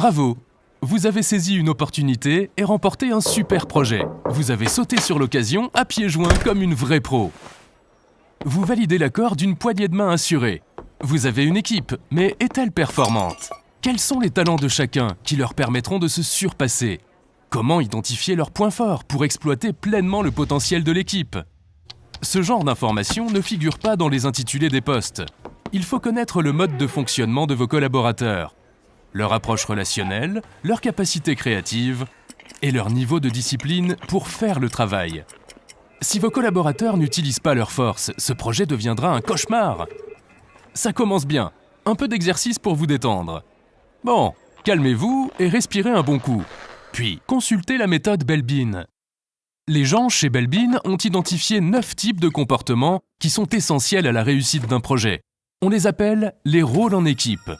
Bravo! Vous avez saisi une opportunité et remporté un super projet. Vous avez sauté sur l'occasion à pieds joints comme une vraie pro. Vous validez l'accord d'une poignée de main assurée. Vous avez une équipe, mais est-elle performante? Quels sont les talents de chacun qui leur permettront de se surpasser? Comment identifier leurs points forts pour exploiter pleinement le potentiel de l'équipe? Ce genre d'informations ne figure pas dans les intitulés des postes. Il faut connaître le mode de fonctionnement de vos collaborateurs, leur approche relationnelle, leur capacité créative et leur niveau de discipline pour faire le travail. Si vos collaborateurs n'utilisent pas leurs forces, ce projet deviendra un cauchemar. Ça commence bien. Un peu d'exercice pour vous détendre. Bon, calmez-vous et respirez un bon coup. Puis, consultez la méthode Belbin. Les gens chez Belbin ont identifié 9 types de comportements qui sont essentiels à la réussite d'un projet. On les appelle les rôles en équipe.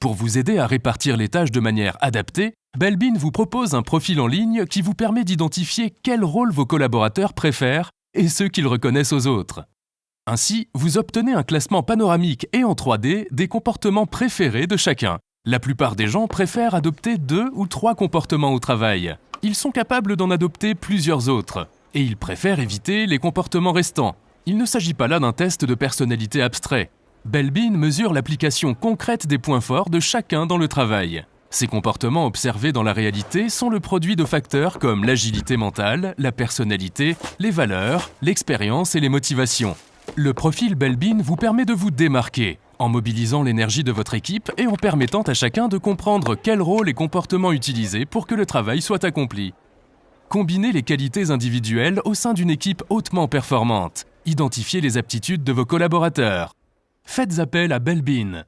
Pour vous aider à répartir les tâches de manière adaptée, Belbin vous propose un profil en ligne qui vous permet d'identifier quel rôle vos collaborateurs préfèrent et ceux qu'ils reconnaissent aux autres. Ainsi, vous obtenez un classement panoramique et en 3D des comportements préférés de chacun. La plupart des gens préfèrent adopter 2 ou 3 comportements au travail. Ils sont capables d'en adopter plusieurs autres. Et ils préfèrent éviter les comportements restants. Il ne s'agit pas là d'un test de personnalité abstrait. Belbin mesure l'application concrète des points forts de chacun dans le travail. Ces comportements observés dans la réalité sont le produit de facteurs comme l'agilité mentale, la personnalité, les valeurs, l'expérience et les motivations. Le profil Belbin vous permet de vous démarquer, en mobilisant l'énergie de votre équipe et en permettant à chacun de comprendre quel rôle et comportement utiliser pour que le travail soit accompli. Combinez les qualités individuelles au sein d'une équipe hautement performante. Identifiez les aptitudes de vos collaborateurs. Faites appel à Belbin.